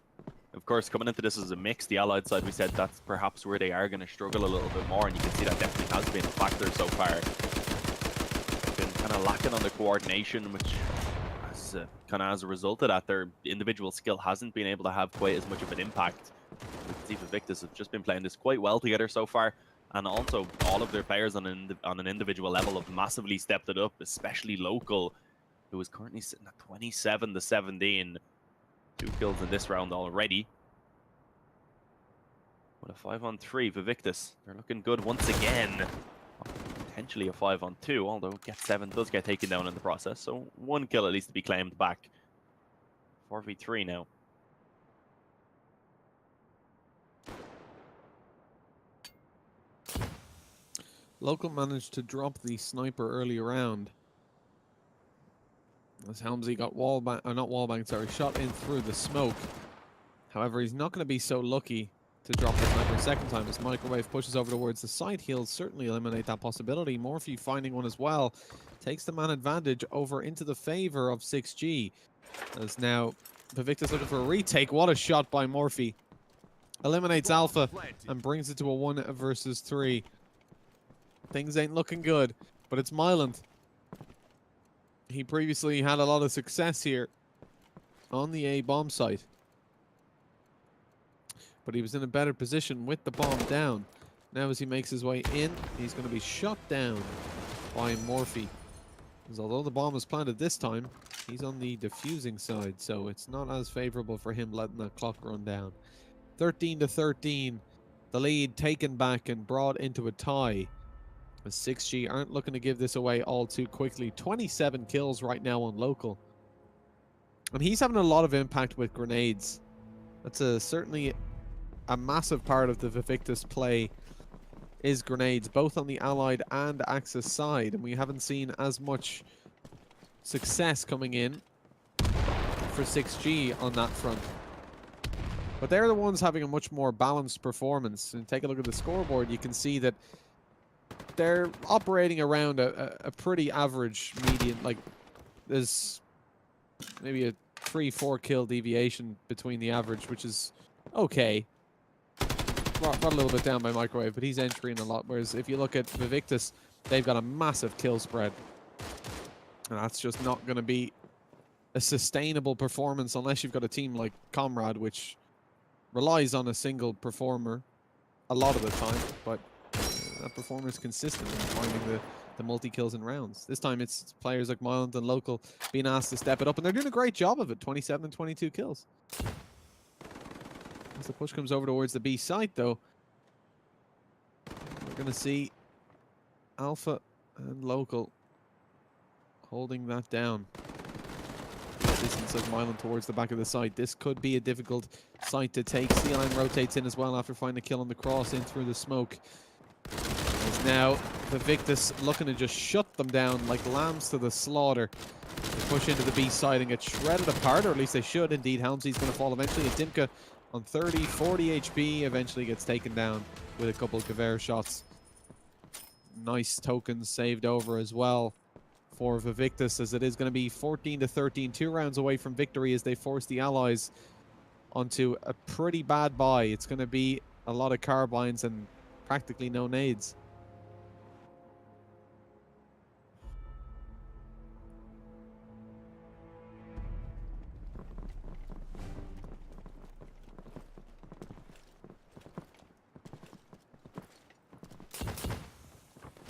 Of course, coming into this as a mix, the Allied side, we said that's perhaps where they are going to struggle a little bit more, and you can see that definitely has been a factor so far. Been kind of lacking on the coordination, which has kind of as a result of that, their individual skill hasn't been able to have quite as much of an impact. We can see Vaevictis have just been playing this quite well together so far. And also, all of their players on an individual level have massively stepped it up, especially Local, who is currently sitting at 27-17. 2 kills in this round already. With a 5-on-3, Vaevictis. They're looking good once again. Potentially a 5-on-2, although Get7 does get taken down in the process. So 1 kill at least to be claimed back. 4v3 now. Local managed to drop the sniper early round. As Helmsy got shot in through the smoke. However, he's not going to be so lucky to drop the sniper a second time as Microwave pushes over towards the side. He'll certainly eliminate that possibility. Morphe finding one as well. Takes the man advantage over into the favor of 6G. As now Vaevictis looking for a retake. What a shot by Morphe. Eliminates Alpha and brings it to a 1 versus 3. Things ain't looking good, but it's Myland. He previously had a lot of success here on the A bomb site. But he was in a better position with the bomb down. Now as he makes his way in, he's going to be shot down by Morphe. Because although the bomb was planted this time, he's on the defusing side, so it's not as favorable for him letting that clock run down. 13-13, the lead taken back and brought into a tie. As 6G aren't looking to give this away all too quickly. 27 kills right now on Local. And he's having a lot of impact with grenades. That's certainly a massive part of the Vaevictis play is grenades, both on the Allied and Axis side. And we haven't seen as much success coming in for 6G on that front. But they're the ones having a much more balanced performance. And take a look at the scoreboard, you can see that they're operating around a pretty average median. Like, there's maybe a 3-4 kill deviation between the average, which is okay. Brought a little bit down by Microwave, but he's entering a lot. Whereas if you look at Vaevictis, they've got a massive kill spread. And that's just not going to be a sustainable performance unless you've got a team like Comrade, which relies on a single performer a lot of the time. But that performer is consistent in finding the the multi-kills in rounds. This time it's players like Myland and Local being asked to step it up, and they're doing a great job of it. 27 and 22 kills. As the push comes over towards the B site, though, we're going to see Alpha and Local holding that down. Distance of Myland towards the back of the site. This could be a difficult site to take. CLN rotates in as well after finding a kill on the cross in through the smoke. As now Vaevictis looking to just shut them down like lambs to the slaughter. They push into the B side and get shredded apart, or at least they should indeed. Helmsy's going to fall eventually. And Dimka on 30, 40 HP eventually gets taken down with a couple of Gewehr shots. Nice tokens saved over as well for Vaevictis, as it is going to be 14 to 13, 2 rounds away from victory as they force the Allies onto a pretty bad buy. It's going to be a lot of carbines and practically no nades.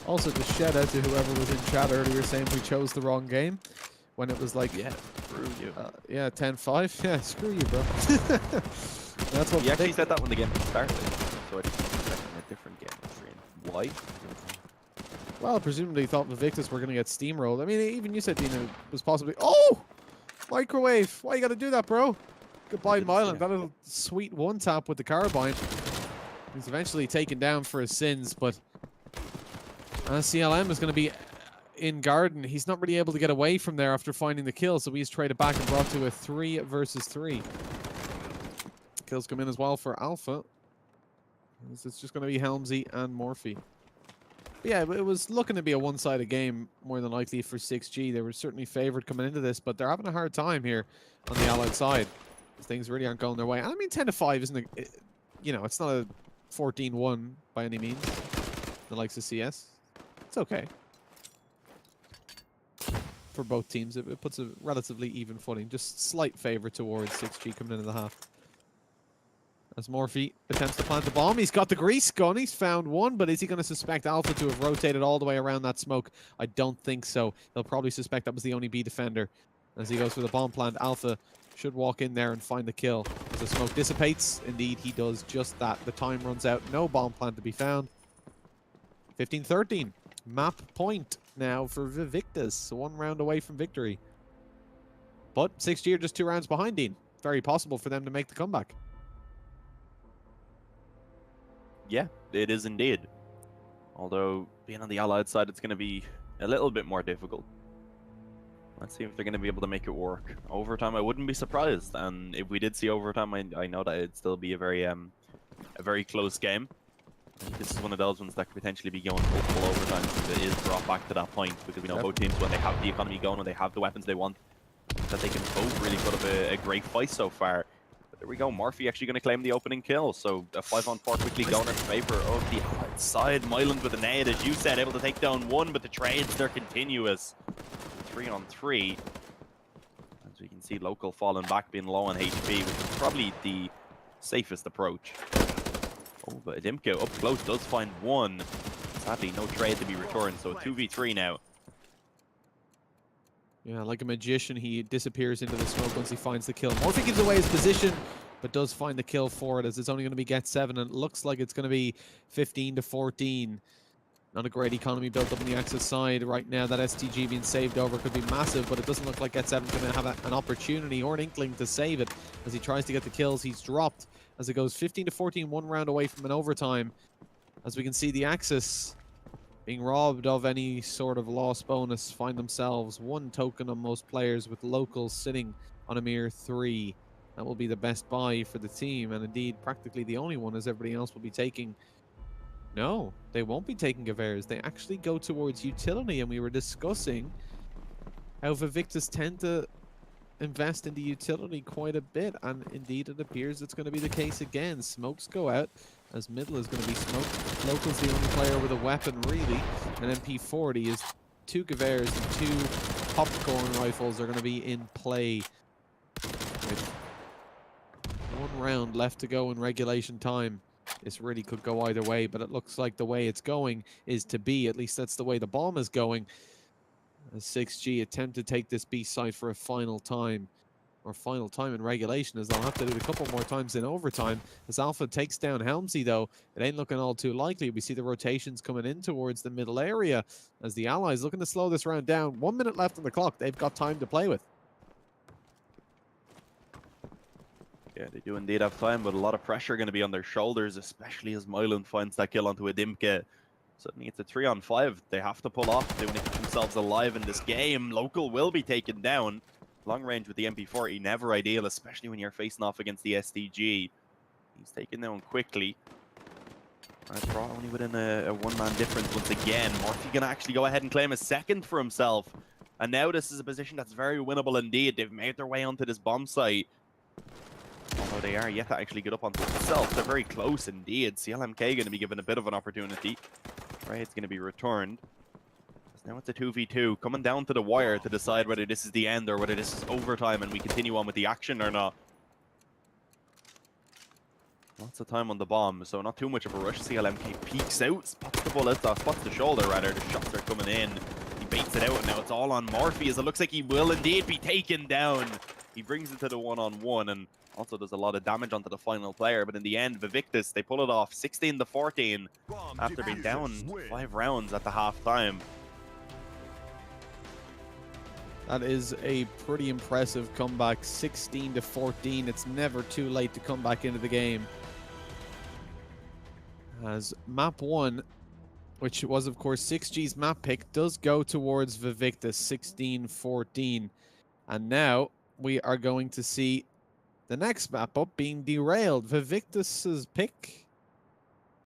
Also, just shout out to whoever was in chat earlier saying we chose the wrong game when it was like, Yeah, screw you. yeah, 10-5. Yeah, screw you, bro. That's what He actually said that when the game started, so I think expecting a different game stream. Why? Well, presumably thought Vaevictis were going to get steamrolled. I mean, even you said Dino was possibly... Oh! Microwave! Why you got to do that, bro? Goodbye, Myland. That little sweet one-tap with the carbine. He's eventually taken down for his sins, but... CLM is going to be in garden. He's not really able to get away from there after finding the kill, so he's traded back and brought to a 3 versus 3. Kills come in as well for Alpha. It's just going to be Helmsy and Morphe. But yeah, it was looking to be a one-sided game more than likely for 6G. They were certainly favored coming into this, but they're having a hard time here on the Allied side. Things really aren't going their way. I mean, 10-5 isn't a, you know, it's not a 14-1 by any means. The likes of CS. It's okay. For both teams, it puts a relatively even footing. Just slight favor towards 6G coming into the half. As Morphe attempts to plant the bomb, he's got the grease gun. He's found one, but is he going to suspect Alpha to have rotated all the way around that smoke? I don't think so. He'll probably suspect that was the only B defender. As he goes for the bomb plant, Alpha should walk in there and find the kill. As the smoke dissipates, indeed he does just that. The time runs out. No bomb plant to be found. 15-13. Map point now for Vaevictis. 1 round away from victory. But 6G are just 2 rounds behind Dean. Very possible for them to make the comeback. Yeah, it is indeed. Although, being on the Allied side, it's going to be a little bit more difficult. Let's see if they're going to be able to make it work. Overtime, I wouldn't be surprised. And if we did see overtime, I know that it'd still be a very close game. This is one of those ones that could potentially be going multiple overtime if it is brought back to that point, because we know both teams, when they have the economy going, when they have the weapons they want, that they can both really put up a great fight so far. But there we go, Morphe actually going to claim the opening kill, so a 5-on-4 quickly going in favor of the Allied side. Myland with a nade, as you said, able to take down one, but the trades, they're continuous. 3-on-3. As we can see, Local falling back, being low on HP, which is probably the safest approach. Oh, but Dimka up close does find one. Sadly, no trade to be returned, so a 2v3 now. Yeah, like a magician, he disappears into the smoke once he finds the kill. Morphe gives away his position, but does find the kill for it, as it's only going to be get 7, and it looks like it's going to be 15-14. Not a great economy built up on the Axis side right now. That STG being saved over could be massive, but it doesn't look like Get 7's going to have an opportunity or an inkling to save it. As he tries to get the kills, he's dropped as it goes 15-14, 1 round away from an overtime. As we can see, the Axis being robbed of any sort of loss bonus, find themselves 1 token on most players, with Locals sitting on a mere 3. That will be the best buy for the team, and indeed practically the only one, as everybody else will be taking... No, they won't be taking Gewehrs. They actually go towards utility, and we were discussing how Vaevictis tend to invest into utility quite a bit, and indeed it appears it's going to be the case again. Smokes go out, as middle is going to be smoked. Local's the only player with a weapon, really. An MP40 is 2 Gewehrs and 2 popcorn rifles are going to be in play, with 1 round left to go in regulation time. This really could go either way, but it looks like the way it's going is to B. At least that's the way the bomb is going. As 6G attempt to take this B site for a final time. Or final time in regulation, as they'll have to do it a couple more times in overtime. As Alpha takes down Helmsy, though, it ain't looking all too likely. We see the rotations coming in towards the middle area as the Allies looking to slow this round down. 1 minute left on the clock. They've got time to play with. Yeah, they do indeed have time, but a lot of pressure going to be on their shoulders, especially as Mylan finds that kill onto a Dimke. Suddenly it's a 3-on-5. They have to pull off if they want to keep themselves alive in this game. Local will be taken down. Long range with the MP40, never ideal, especially when you're facing off against the SDG. He's taken down quickly. Brought only within a one-man difference once again. Morphy gonna actually go ahead and claim a second for himself. And now this is a position that's very winnable indeed. They've made their way onto this bomb site. Although they are yet to actually get up onto it themselves. They're very close indeed. CLMK gonna be given a bit of an opportunity. Right, it's gonna be returned. Now it's a 2v2, coming down to the wire to decide whether this is the end or whether this is overtime and we continue on with the action or not. Lots of time on the bomb, so not too much of a rush. CLMK peeks out, spots the bullet, spots the shoulder rather. The shots are coming in. He baits it out, and now it's all on Morphy, as it looks like he will indeed be taken down. He brings it to the one-on-one and also does a lot of damage onto the final player. But in the end, Vaevictis, they pull it off 16-14 after being down 5 rounds at the half-time. That is a pretty impressive comeback, 16-14. It's never too late to come back into the game. As map 1, which was of course 6G's map pick, does go towards Vaevictis, 16-14. And now we are going to see the next map up being derailed. Vaevictis' pick